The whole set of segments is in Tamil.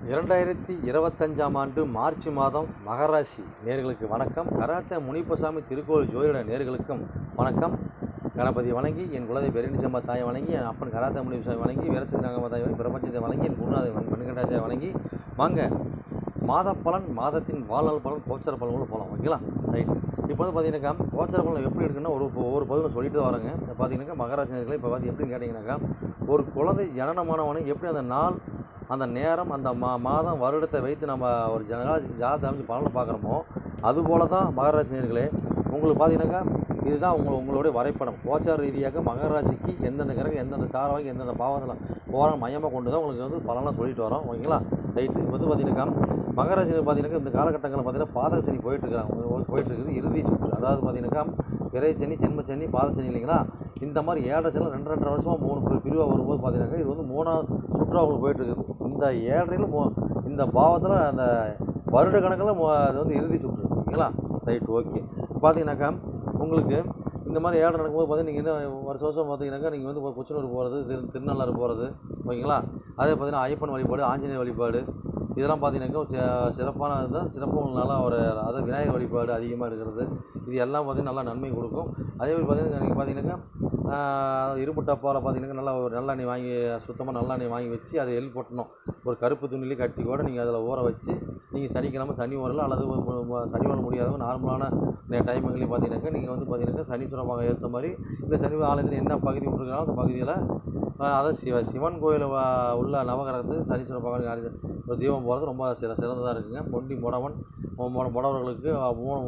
2025ஆம் ஆண்டு மார்ச் மாதம் மகராசி நேர்களுக்கு வணக்கம். கராத்தே முனிப்பசாமி திருக்கோவில் ஜோதிட நேர்களுக்கும் வணக்கம். கணபதி வணங்கி, என் குலதை பெரியனிசம்மா தாயை வணங்கி, என் அப்பன் கராத்தே முனிப்பசாமி வணங்கி, வீரசிங்க நாகம்மா தாயை வணங்கி, பிரபஞ்சத்தை வணங்கி, என் குருநாதை மணிகண்டாஜாவை வணங்கி வாங்க. மாத பலன், மாதத்தின் வாழ்நாள் பலன், கோச்சர பலன்களும் போகலாம். ஓகேங்களா? ரைட். இப்போ வந்து பார்த்தீங்கன்னாக்கா கோச்சர பலன் எப்படி இருக்குன்னா ஒவ்வொரு பதிலும் சொல்லிட்டு தான் வரேங்க. இப்போ பார்த்தீங்கன்னாக்கா மகராசி நேர்களை இப்போ பார்த்து எப்படின்னு கேட்டிங்கன்னாக்கா, ஒரு குழந்தை ஜனனமானவனை எப்படி அந்த நாள், அந்த நேரம், அந்த மாதம், வருடத்தை வைத்து நம்ம ஒரு ஜாதகத்தை அமைச்சு பலனை பார்க்குறோமோ, அதுபோல தான் மகராசி நேர்களே உங்களுக்கு பார்த்தீங்கன்னாக்கா இதுதான் உங்களுடைய வரைபடம். கோச்சார ரீதியாக மகராசிக்கு எந்தெந்த கிரகம் எந்தெந்த சாரவாகி எந்தெந்த பாவத்தில் போகிற மையமாக கொண்டு தான் உங்களுக்கு வந்து பலனெலாம் சொல்லிட்டு வரோம். ஓகேங்களா? ரைட்டு. இப்போ வந்து பார்த்தீங்கன்னாக்கா மகராசி பார்த்தீங்கன்னாக்கா இந்த காலகட்டங்களில் பார்த்தீங்கன்னா பாதக சனி போயிட்டுருக்குது இறுதி சுற்று. அதாவது பார்த்தீங்கன்னாக்கா விரை சனி, ஜென்ம சனி, பாத சனி இல்லைங்களா? இந்த மாதிரி 7 சனி 2.5 வருஷமாக 3 பிரிவாக வரும்போது பார்த்தீங்கன்னாக்கா இது வந்து 3ஆவது சுற்று அவங்களுக்கு போயிட்டுருக்குது. இந்த 7 இந்த பாவத்தில் அந்த வருட கணக்கில் அது வந்து இறுதி சுற்று. ஓகேங்களா? ரைட். ஓகே. பார்த்தீங்கன்னாக்கா உங்களுக்கு இந்த மாதிரி 7 நடக்கும்போது பார்த்தீங்கன்னா நீங்கள் என்ன வருஷம் பார்த்தீங்கன்னாக்கா நீங்கள் வந்து புச்சனூர் போகிறது, திருநள்ளாறு போகிறது. ஓகேங்களா? அதே பார்த்தீங்கன்னா ஐயப்பன் வழிபாடு, ஆஞ்சநேயர் வழிபாடு, இதெல்லாம் பார்த்தீங்கன்னாக்கா சிறப்பான இதுதான். சிறப்பு நல்லா ஒரு அதாவது விநாயகர் வழிபாடு அதிகமாக இருக்கிறது. இது எல்லாம் பார்த்திங்கன்னா நல்லா நன்மை கொடுக்கும். அதே மாதிரி பார்த்தீங்கன்னா நீங்கள் பார்த்தீங்கன்னாக்கா இரும்பு டப்பாவில் பார்த்தீங்கன்னா நல்லா ஒரு நல்லெண்ணெய் வாங்கி, சுத்தமாக நல்லெண்ணெய் வாங்கி வச்சு அதை போட்டணும். ஒரு கருப்பு துணிலே கட்டி கூட நீங்கள் அதில் ஊற வச்சு நீங்கள் சனிக்கிழமை சனி ஓரல அல்லது சனி ஓர முடியாதவங்க நார்மலான டைமுங்களையும் பார்த்தீங்கன்னாக்கா நீங்கள் வந்து பார்த்தீங்கன்னாக்கா சனீஸ்வரமாக ஏற்ற மாதிரி இல்லை சனி ஆலயத்தில் என்ன பகுதி விட்டுருக்காங்களோ அந்த பகுதியில் அதாவது சிவன் கோயில் உள்ள நவகிரகத்துக்கு சனீஸ்வர பகவான் தீபம் போகிறது ரொம்ப சிறந்ததாக இருக்குங்க. பொண்டி முடவர்களுக்கு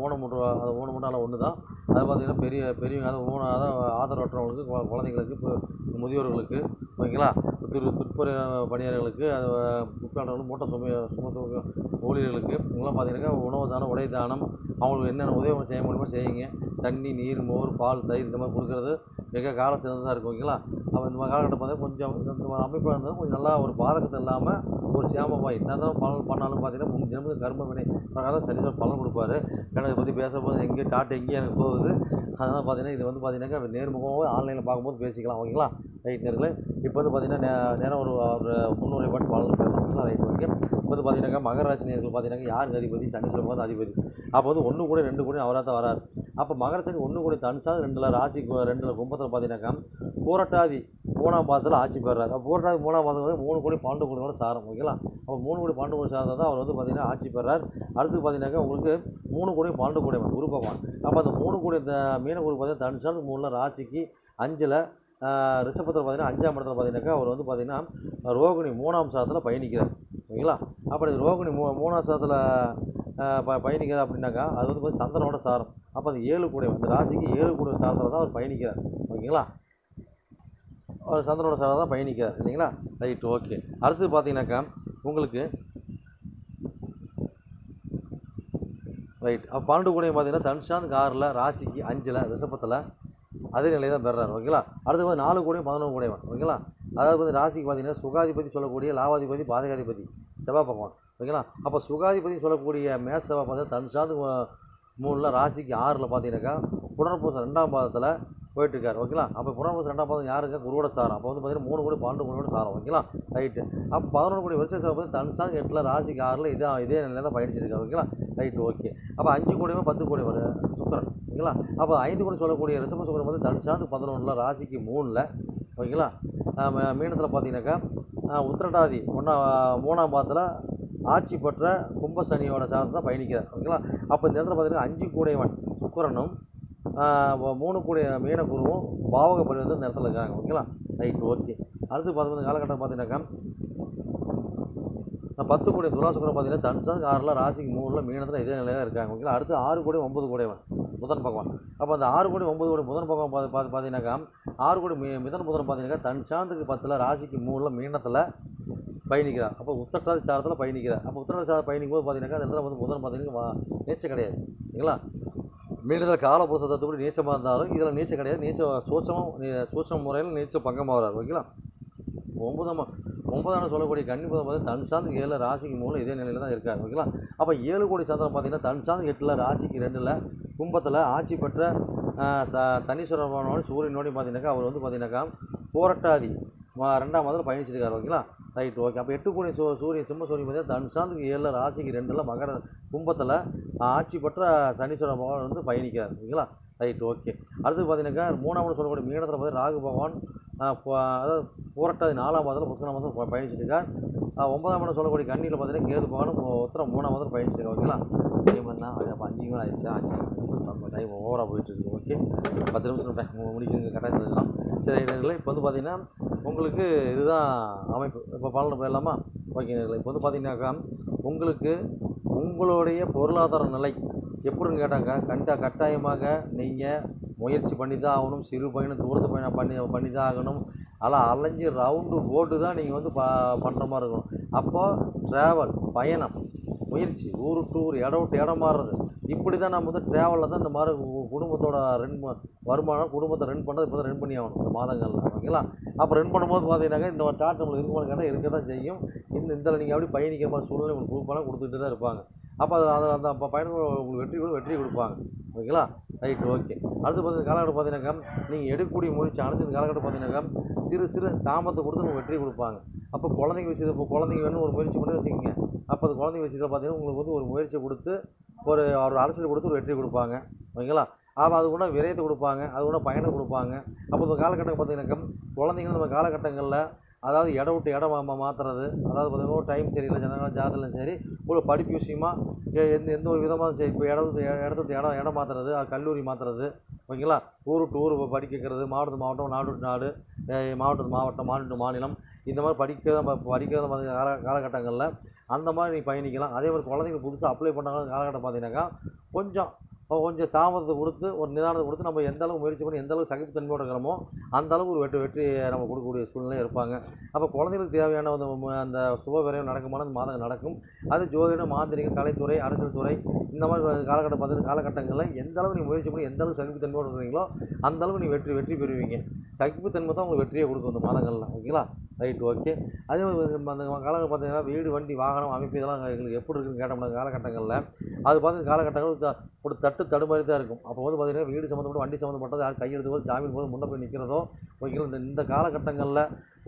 ஊனமுட்டு அது ஊனமுட்டால் ஒன்று தான். அது பார்த்திங்கன்னா பெரியவங்க அதாவது ஆதரவற்றவங்களுக்கு, குழந்தைங்களுக்கு, முதியோர்களுக்கு, ஓகேங்களா, துப்புர பணியாளர்களுக்கு, அது முக்காளர்களுக்கு, மூட்டை சுமத்து ஊழியர்களுக்கு இவங்களாம் பார்த்திங்கனாக்கா உணவு தானம், உடை தானம், அவங்களுக்கு என்னென்ன உதவி செய்ய முடியுமோ செய்யுங்க. தண்ணி, நீர், மோர், பால், தயிர் இந்த மாதிரி கொடுக்குறது மிக கால சிறந்ததாக இருக்கும். ஓகேங்களா? அப்போ இந்த காலகட்டம் பார்த்தீங்கன்னா கொஞ்சம் இந்த அமைப்பாக இருந்தாலும் கொஞ்சம் நல்லா ஒரு பாதகத்தை இல்லாமல் ஒரு சியாமமாக என்ன தான் பலன் பண்ணாலும் பார்த்தீங்கன்னா ஜென்மத்துக்கு கர்ம வினை பிரகாரம் சனீஸ்வரர் பலன் கொடுப்பாரு. ஏன்னா இதை பற்றி பேசும்போது எங்கேயும் எங்கேயும் எனக்கு போகுது. அதனால் பார்த்தீங்கன்னா இது வந்து பார்த்தீங்கன்னாக்கா நேர்முகமாக ஆன்லைனில் பார்க்கும்போது பேசிக்கலாம். ஓகேங்களா? ரைட் நேர்களே. இப்போ வந்து பார்த்தீங்கன்னா நேரம் ஒரு முன்னுரை பாட்டு பலன் பேசலாம். ரைட். ஓகே. இப்போ வந்து பார்த்தீங்கன்னாக்கா மகராசி நேர்கள் பார்த்தீங்கன்னா யாருக்கு அதிபதி? சனீஸ்வரர் பார்த்து அதிபதி. அப்போ வந்து 1 கூட 2 கூட அவராக தான் வராரு. அப்போ மகராசி 1 கூட தனுசாக 2 ராசிக்கு 2 கும்பத்தில் பார்த்தீங்கன்னாக்கா பூரட்டாதி 3ஆம் பாதத்தில் ஆட்சி பெறாரு. அப்போ பூரட்டாதி 3ஆம் பாதத்தில் 3 கோடி 12 கோடியோட சாரம். ஓகேங்களா? அப்போ 3 கோடி 12 கோடி சாரம் தான் அவர் வந்து பார்த்தீங்கன்னா ஆட்சி பெறார். அடுத்து பார்த்தீங்கன்னாக்கா உங்களுக்கு 3 கோடி 12 கோடி குரு பகவான். அப்போ அந்த 3 கோடி இந்த மீன குரு பார்த்தீங்கன்னா தனுசாக 3 ராசிக்கு 5ல் ரிஷபத்தில் பார்த்தீங்கன்னா 5ஆம் இடத்துல பார்த்தீங்கன்னாக்கா அவர் வந்து பார்த்தீங்கன்னா ரோகிணி 3ஆம் சாதத்தில் பயணிக்கிறார். ஓகேங்களா? அப்படி ரோகிணி 3ஆம் சாதத்தில் பயணிக்கிறார் அப்படின்னாக்கா அது வந்து பார்த்தீங்கன்னா சந்திரனோட சாரம். அப்போ அது 7 கோடி இந்த ராசிக்கு 7 கோடி சாரத்தில் தான் அவர் பயணிக்கிறார். ஓகேங்களா? அவர் சந்திரனோட சாரம் தான் பயணிக்கிறார். இல்லைங்களா? ரைட். ஓகே. அடுத்தது பார்த்தீங்கன்னாக்கா உங்களுக்கு ரைட். அப்போ 12 கோடியும் பார்த்தீங்கன்னா தனுஷாந்து 6ல் ராசிக்கு 5ல் ரிஷபத்தில் அதே நிலையை தான் பெறாரு. ஓகேங்களா? அடுத்து வந்து 4 கோடியும் 11 கோடியும். ஓகேங்களா? அதாவது வந்து ராசிக்கு பார்த்தீங்கன்னா சுகாதிபதி சொல்லக்கூடிய லாவாதிபதி, பாதகாதிபதி செவ்வாய் பகவான். ஓகேங்களா? அப்போ சுகாதிபதி சொல்லக்கூடிய மேச செவ்வாய் பார்த்தீங்கன்னா தனுஷாந்து 3ல் ராசிக்கு 6ல் பார்த்தீங்கன்னாக்கா புனர்பூசம் 2ஆம் பாதத்தில் போயிட்டுருக்காரு. ஓகேங்களா? அப்போ புனர்பூசம் 2ஆம் பாதம் யாருங்க? குருவோட சாரம். அப்போ வந்து பார்த்தீங்கன்னா 3 கோடி 12 கோடியோட சாரம். ஓகேங்களா? ரைட்டு. அப்போ 11 கோடி வருஷ செவ்வாய் பார்த்து தனுஷாந்து 8ல் ராசிக்கு 6ல் இதே நிலையில் தான் பயணிச்சிருக்காரு. ஓகேங்களா? ரைட்டு. ஓகே. அப்போ 5 கோடியுமே 10 கோடி வரும் சுக்கரன். ஓகேங்களா? அப்போ 5 கோடி சொல்லக்கூடிய ரிஷப சுக்கரன் வந்து தனுஷாந்து 11ல் ராசிக்கு 3ல். ஓகேங்களா? மீனத்தில் பார்த்தீங்கன்னாக்கா உத்திரட்டாதி 3ஆம் பாதத்தில் ஆட்சி பெற்ற கும்ப சனியோட சாரத்தை தான் பயணிக்கிறார். ஓகேங்களா? அப்போ இந்த இடத்துல பார்த்தீங்கன்னா 5 கூடையவன் சுக்கரனும் 3 கூடிய மீனக்குருவும் பாவக பரிவர்த்தனை இந்த இடத்துல இருக்காங்க. ஓகேங்களா? ரைட். ஓகே. அடுத்து பார்த்தீங்கன்னா காலகட்டம் பார்த்தீங்கன்னாக்கா 10 கோடி துலாசுக்கரம் பார்த்தீங்கன்னா தனுசாந்து 6ல் ராசிக்கு 3ல் மீனத்தில் இதே நிலையாக தான் இருக்காங்க. ஓகேங்களா? அடுத்து 6 கோடி 9 கோடியவன் புதன் பகவான். அப்போ அந்த 6 கோடி 9 கோடி புதன் பகவான் பார்த்தீங்கன்னாக்கா 6 கோடி மிதன் புதன் பார்த்தீங்கன்னாக்கா தனுசாந்துக்கு 10ல் ராசிக்கு 3ல் மீனத்தில் பயணிக்கிறார். அப்போ உத்திரட்டாதி சாரத்தில் பயணிக்கிறார். அப்போ உத்திரட்டாதி சாரம் பயணிக்கும் போது பார்த்தீங்கன்னாக்கா அந்த இடத்துல வந்து புதன் பார்த்தீங்கன்னா நீச்சம் கிடையாது. ஓகேங்களா? மீனத்தில் காலபுருஷத்தை கூட நீச்சமாக இருந்தாலும் இதில் நீச்சம் கிடையாது. சூட்சம முறையில் நீச்சம் பங்கமாக வராது. ஓகேங்களா? 9ஆம் சொல்லக்கூடிய கன்னி புதன் பார்த்தீங்கன்னா தனுசாந்து 7ல் ராசிக்கு 3ல் இதே நிலையில் தான் இருக்கார். ஓகேங்களா? அப்போ 7 கோடி சந்திரன் பார்த்தீங்கன்னா தனுசாந்து 8ல் ராசிக்கு 2ல் கும்பத்தில் ஆட்சி பெற்ற சனீஸ்வரனோட சூரியனோடையும் பார்த்தீங்கன்னாக்கா அவர் வந்து பார்த்தீங்கன்னாக்கா பூரட்டாதி 2ஆம் மாதத்தில் பயணிச்சிருக்காரு. ஓகேங்களா? Right okay. அப்போ 8 கோடி சூரியன் சிம்ம சூரியன் பார்த்தீங்கன்னா தனுசாந்துக்கு 7 ராசிக்கு 2 மகர கும்பத்தில் ஆட்சி பெற்ற சனீஸ்வர பகவான் வந்து பயணிக்கிறார். ஓகேங்களா? Right okay. அடுத்து பார்த்தீங்கன்னாக்கா 3ஆம் சொல்லக்கூடிய மீனத்தில் பார்த்தீங்கன்னா ராகு பகவான் அதாவது புரட்டாதி 4ஆம் மாதத்தில் புஷ்கர மாதம் பயணிச்சுட்டு இருக்கார். 9ஆம் சொல்லக்கூடிய கண்ணியில் பார்த்தீங்கன்னா கேது பகவானும் உத்தரம் 3ஆம் மாதத்தில் பயணிச்சுட்டு இருக்கார். ஓகேங்களா? டைம் என்ன அப்போ 5 மணி ஆயிடுச்சா? 5 டைம் ஓவராக போயிட்டுருக்கு. ஓகே, 10 நிமிஷம் டைம் முடிக்க கரெக்டாக இருக்கலாம். சரி நேர்களே, இப்போ வந்து பார்த்தீங்கன்னா உங்களுக்கு இதுதான் அமைப்பு. இப்போ பலன் போயிடலாமா? ஓகே நேர்களே, இப்போ வந்து பார்த்தீங்கன்னாக்கா உங்களுக்கு உங்களுடைய பொருளாதார நிலை எப்படின்னு கேட்டாங்க கட்டாயமாக நீங்கள் முயற்சி பண்ணி தான் ஆகணும். சிறு பயணம் தூரத்து பயணம் பண்ணி தான் ஆகணும். அதெல்லாம் அலைஞ்சு ரவுண்டு போட்டு தான் நீங்கள் வந்து பண்ணுற மாதிரி இருக்கணும். அப்போது ட்ராவல் பயணம் முயற்சி ஊர் டு ஊர் இடம் விட்டு இடம் மாறுறது இப்படி தான் நம்ம வந்து ட்ராவலில் தான் இந்த மாதிரி குடும்பத்தோட வருமானம் குடும்பத்தை ரன் பண்ணுறது இப்போ தான் ரன் பண்ணி ஆகணும் இந்த மாதங்களில். ஓகேங்களா? அப்போ ரன் பண்ணும்போது பார்த்தீங்கன்னாக்கா இந்த ஒரு தாட் நம்மளுக்கு இருக்குமான்னு கேட்டால் இருக்க தான் செய்யும். இதில் நீங்கள் அப்படி பயணிக்கிற மாதிரி சூழ்நிலை உங்களுக்கு கொடுப்பாங்க, கொடுத்துட்டு தான் இருப்பாங்க. அப்போ அந்த அப்போ பயணம் உங்களுக்கு வெற்றி கொடுப்பாங்க. ஓகேங்களா? Right okay. அடுத்து பார்த்தீங்கன்னா காலகட்டம் பார்த்தீங்கன்னாக்கா நீங்கள் எடுக்கக்கூடிய முயற்சி அனைத்து இந்த காலகட்டம் பார்த்தீங்கன்னாக்கா சிறு தாமத்தை கொடுத்து உங்களுக்கு வெற்றி கொடுப்பாங்க. அப்போ குழந்தைங்க விஷயத்தை இப்போ குழந்தைங்க வேணும் ஒரு முயற்சி பண்ணி வச்சுக்கோங்க. அப்போ அது குழந்தைங்க விஷயத்தில் பார்த்தீங்கன்னா உங்களுக்கு வந்து ஒரு முயற்சியை கொடுத்து ஒரு அரசியல் கொடுத்து ஒரு வெற்றி கொடுப்பாங்க. ஓகேங்களா? அப்போ அது கூட விரயத்தை கொடுப்பாங்க, அது கூட பயணம் கொடுப்பாங்க. அப்போ இந்த காலகட்டம் பார்த்தீங்கன்னாக்கா குழந்தைங்க நம்ம காலகட்டங்களில் அதாவது இடம் விட்டு இடம் மாற்றுறது, அதாவது பார்த்தீங்கன்னா டைம் சரியில்லை ஜனங்களும் ஜாதகம் சரி ஒரு படிப்பு விஷயமா எந்த ஒரு விதமாக சரி இப்போ இடத்துட்டு இடம் மாற்றுறது, கல்லூரி மாற்றுறது. ஓகேங்களா? ஊர் டு ஊர் படிக்க வைக்கிறது, மாவட்டம் நாடு டு நாடு, மாவட்டம் மாநிலம் டு மாநிலம் இந்த மாதிரி படிக்கிறத காலகட்டங்களில் அந்த மாதிரி நீங்கள் பயணிக்கலாம். அதே மாதிரி குழந்தைங்க புதுசாக அப்ளை பண்ணாங்க காலகட்டம் பார்த்தீங்கன்னாக்கா கொஞ்சம் தாமதத்தை கொடுத்து ஒரு நிதானத்தை கொடுத்து நம்ம எந்த அளவுக்கு முயற்சி பண்ணி எந்த அளவுக்கு சகிப்புத்தன்மையோடு இருக்கிறோமோ அந்த அளவுக்கு ஒரு வெற்றி நம்ம கொடுக்கக்கூடிய சூழ்நிலை இருப்பாங்க. அப்போ குழந்தைகளுக்கு தேவையான அந்த சுப விரைவு நடக்குமான அந்த மாதங்கள் நடக்கும். அது ஜோதிடம், மாந்திரிகம், கலைத்துறை, அரசியல் துறை இந்த மாதிரி காலகட்டங்களில் எந்த அளவுக்கு நீங்கள் முயற்சி பண்ணி எந்த அளவுக்கு சகிப்புத்தன்மையோடு இருக்கிறீங்களோ அந்த அளவுக்கு நீங்கள் வெற்றி பெறுவீங்க. சகிப்புத்தன்மை தான் உங்களுக்கு வெற்றியை கொடுக்கும் இந்த மாதங்களில். ஓகேங்களா? Right okay. அதே மாதிரி அந்த காலங்கள் பார்த்தீங்கன்னா வீடு வண்டி வாகனம் அமைப்பு இதெல்லாம் எங்களுக்கு எப்படி இருக்குன்னு கேட்டோம்னா காலகட்டங்களில் அது பார்த்து காலகட்டங்கள் ஒரு தடுமாறி தான் இருக்கும். அப்போ வந்து பார்த்தீங்கன்னா வீடு சம்மந்தப்பட்ட வண்டி சம்மந்தப்பட்டது யார் கையெழுத்து போது ஜாமீன் போது முன்னே போய் நிற்கிறதோ ஓகேங்களா? இந்த காலகட்டங்களில்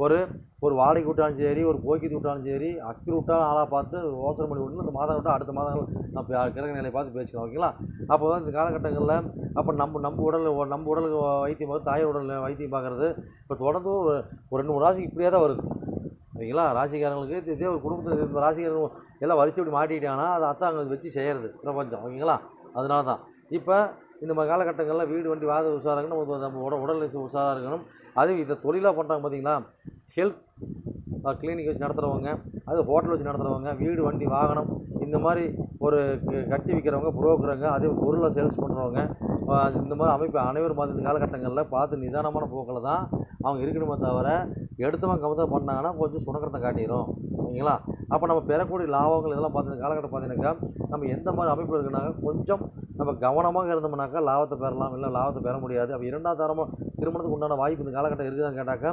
ஒரு வாடகை விட்டாலும் சரி ஒரு போக்கித்து விட்டாலும் சரி அக்கி விட்டாலும் ஆளாக பார்த்து யோசனை பண்ணி விட்டு இந்த மாதம் விட்டால் அடுத்த மாதங்கள் நம்ம கிழக்கு நிலையை பார்த்து பேசிக்கலாம். ஓகேங்களா? அப்போ தான் இந்த காலகட்டங்களில் அப்போ நம்ம உடலுக்கு வைத்தியம் பார்த்து தாய் உடல் வைத்தியம் பார்க்குறது இப்போ தொடர்ந்து ஒரு 2-3 ராசிக்கு இப்படியே தான் வருது. ஓகேங்களா? ராசிக்காரங்களுக்கு இதே ஒரு குடும்பத்தில் ராசிக்காரங்க எல்லாம் வரிசை இப்படி மாட்டிக்கிட்டாங்கன்னா அதை அதான் அங்கே வச்சு செய்கிறது பிரபஞ்சம். ஓகேங்களா? அதனால தான் இப்போ இந்த மாதிரி காலகட்டங்களில் வீடு வண்டி வாத உஷாராக இருக்கணும், நம்ம உடல்நிலை உஷாராக இருக்கணும். அதுவும் இதை தொழிலாக பண்ணுறாங்க பார்த்தீங்களா? ஹெல்த் கிளினிக் வச்சு நடத்துகிறவங்க, அது ஹோட்டல் வச்சு நடத்துகிறவங்க, வீடு வண்டி வாகனம் இந்த மாதிரி ஒரு கட்டி விற்கிறவங்க, புரோக்கருங்க, அதே பொருளை சேல்ஸ் பண்ணுறவங்க இந்த மாதிரி அமைப்பு அனைவரும் பார்த்து இந்த காலகட்டங்களில் பார்த்து நிதானமான போக்கில் தான் அவங்க இருக்கணுமே தவிர எடுத்தவங்க கமத்தான் பண்ணாங்கன்னா கொஞ்சம் சுணக்கத்தை காட்டிடும். ஓகேங்களா? அப்போ நம்ம பெறக்கூடிய லாபங்கள் இதெல்லாம் பார்த்து இந்த காலகட்டம் பார்த்தீங்கன்னாக்கா நம்ம எந்த மாதிரி அமைப்பில் இருக்குனாக்கா கொஞ்சம் நம்ம கவனமாக இருந்தோம்னாக்கா லாபத்தை பெறலாம், இல்லை லாபத்தை பெற முடியாது. அப்போ 2வது தரமாக திருமணத்துக்கு உண்டான வாய்ப்பு இந்த காலகட்டம் இருக்குதான்னு கேட்டாக்கா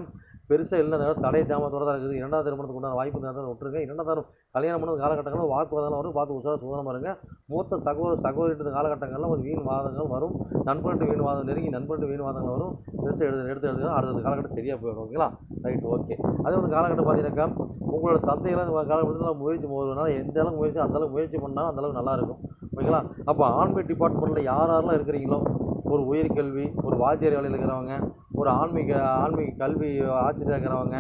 பெருசாக இல்லை, தடை தாமத்தோடு தான் இருக்குது. 2வது திருமணத்துக்கு உண்டான வாய்ப்பு இந்த விட்டுருங்க. 2வது தரம் கல்யாணம் பண்ணது காலகட்டங்களில் வாக்குவாதம் வரும், பார்த்து உஷாராக சூதனமாக இருங்க. மூத்த சகோதரிட்டு காலகட்டங்களில் ஒரு வீண் வாதங்கள் வரும், நண்பர்கிட்ட வீண் வாதம் நெருங்கி நண்பர்கிட்ட வீண் வாதங்கள் வரும். பெருசாக எடுத்து அடுத்த காலகட்டம் சரியாக போயிடும். ஓகேங்களா? Right okay. அதே வந்து காலகட்டம் பார்த்தீங்கன்னாக்கா உங்களோட தந்தையெல்லாம் இந்த காலகட்டத்தில் முயற்சி போகிறதுனால எந்த அளவுக்கு அந்தளவுக்கு முயற்சி பண்ணாலும் அந்தளவுக்கு நல்லாயிருக்கும். ஓகேங்களா? அப்போ ஆன்மீக டிபார்ட்மெண்ட்டில் யாரெல்லாம் இருக்கிறீங்களோ ஒரு உயர்கல்வி ஒரு வாத்தியார் வேலையில் இருக்கிறவங்க, ஒரு ஆன்மீக கல்வி ஆசிரியராக இருக்கிறவங்க,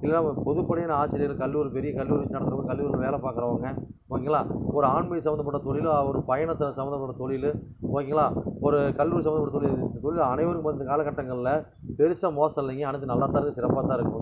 இல்லைன்னா பொதுப்படியான ஆசிரியர் பெரிய கல்லூரி நடத்துகிறவங்க, கல்லூரியில் வேலை பார்க்குறவங்க, ஓகேங்களா? ஒரு ஆன்மீக சம்மந்தப்பட்ட தொழில், ஒரு பயணத்தை சம்மந்தப்பட்ட தொழில், ஓகேங்களா? ஒரு கல்லூரி சம்மந்தப்பட்ட தொழில், இந்த தொழில் அனைவருக்கும் இந்த காலகட்டங்களில் பெருசாக மோசம் இல்லைங்க, அனைத்து நல்லா தான் இருக்குது, சிறப்பாக தான் இருக்குது.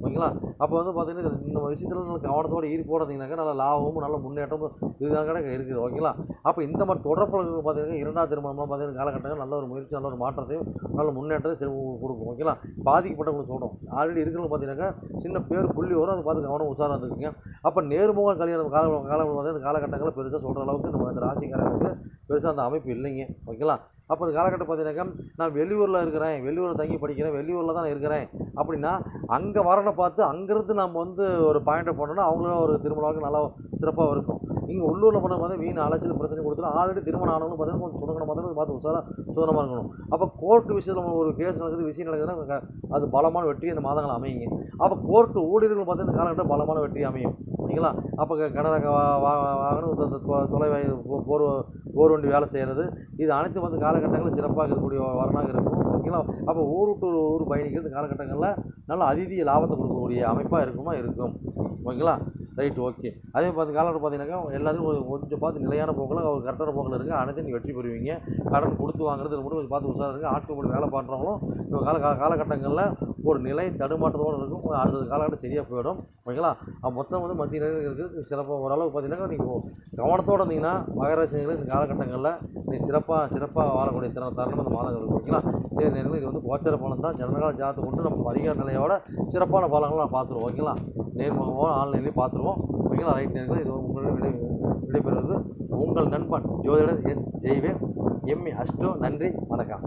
ஓகேங்களா? அப்போ வந்து பார்த்தீங்கன்னா இந்த விஷயத்தில் நல்ல கவனத்தோடு ஈடுபடுறதுனாக்கா நல்ல லாபமும் நல்ல முன்னேற்றமும் இதுதான் இருக்குது. ஓகேங்களா? அப்போ இந்த மாதிரி தொடர்புகள் பார்த்தீங்கன்னா 2வது திருமணம்லாம் பார்த்தீங்கன்னா காலகட்டங்கள் நல்ல ஒரு முயற்சி, நல்ல ஒரு மாற்றத்தையும் நல்ல முன்னேற்றத்தையும் கொடுக்கும். ஓகேங்களா? பாதிக்கப்பட்டவங்களுக்கு சொல்கிறோம். ஆல்ரெடி இருக்கிறவங்க பார்த்தீங்கன்னாக்கா சின்ன பேர் புள்ளி வரும், அதை பார்த்து கவனம் உஷாராக இருக்குங்க. அப்போ நேர்முக கல்யாணம் பார்த்தீங்கன்னா இந்த காலகட்டங்களில் பெருசாக சொல்கிற அளவுக்கு இந்த ராசிக்காரங்களுக்கு பெருசாக அந்த அமைப்பு இல்லைங்க. ஓகேங்களா? அப்போ இந்த காலகட்டம் பார்த்தீங்கன்னாக்கா நான் வெளியூரில் இருக்கிறேன், வெளியூரில் தங்கி படிக்கிறேன், வெளியூரில் தான் இருக்கிறேன் அப்படின்னா அங்கே வரனை பார்த்து அங்கேருந்து நம்ம வந்து ஒரு பாயிண்டை போனோம்னா அவங்களும் ஒரு திருமணம் நல்லா சிறப்பாக இருக்கும். இங்கே உள்ளூரில் பண்ண பார்த்தா வீண் அலைச்சல் பிரச்சனை கொடுத்துரும். ஆல்ரெடி திருமணம் ஆனவங்களும் பார்த்தீங்கன்னா கொஞ்சம் சுணக்கணும் பார்த்தா பார்த்து சுதனமாக இருக்கணும். அப்போ கோர்ட்டு விஷயத்தில் ஒரு கேஸ் நடக்குது, விஷயம் நடக்குதுன்னா அது பலமான வெற்றி இந்த மாதங்கள் அமையுங்க. அப்போ கோர்ட்டு ஊழியர்கள் பார்த்தா இந்த காலகட்டம் பலமான வெற்றி அமையும். ஓகேங்களா? அப்போ கனரக வாகனம், போர் வண்டி வேலை செய்கிறது, இது அனைத்து வந்து காலகட்டங்களில் சிறப்பாக இருக்கக்கூடிய வரனாக இருக்கும். ஓகேங்களா? அப்போ ஊர் விட்டு ஊர் பயணிக்கிறது காலகட்டங்களில் நல்ல அதிதீய லாபத்தை கொடுக்கக்கூடிய அமைப்பாக இருக்கும். ஓகேங்களா? Right, okay. அதே காலகட்டம் பார்த்தீங்கன்னாக்கா எல்லாத்தையும் கொஞ்சம் பார்த்து நிலையான போக்கில் ஒரு கரெக்டான போக்கில் இருக்குது. அனைத்தையும் நீங்கள் வெற்றி பெறுவீங்க. கடன் கொடுத்து வாங்குறது மட்டும் கொஞ்சம் பார்த்து உஷாராக இருக்குது. ஆட்கள் மட்டும் வேலை பண்ணுறவங்களும் இந்த காலகட்டங்களில் ஒரு நிலை தடுமாற்றத்தோடு இருக்கும். அடுத்த காலகட்டம் சரியாக போயிடும். ஓகேங்களா? மொத்தம் வந்து மத்திய நேரம் இருக்குது. சிறப்பாக ஓரளவுக்கு பார்த்தீங்கன்னா நீங்கள் கவனத்தோடு இருந்தீங்கன்னா மகராசினியர்கள் இந்த காலகட்டங்களில் நீ சிறப்பாக வாழக்கூடிய தருணம் இந்த மாதங்கள் இருக்குது. ஓகேங்களா? சரி நேரங்கள் இது வந்து கோச்சர பலன் தான். ஜனகால ஜாதத்தை கொண்டு நம்ம அதிகார நிலையோட சிறப்பான பலங்களை நான் பார்த்துருவோம். ஓகேங்களா? நேர்முகமாக ஆன்லைன்லேயும் பார்த்துருவோம். ஓகேங்களா? ரைட் நேரங்கள் இது உங்களிடம் விடைபெறுவது உங்கள் நண்பன் ஜோதிடர் எஸ். Jaivel, MA astro. நன்றி, வணக்கம்.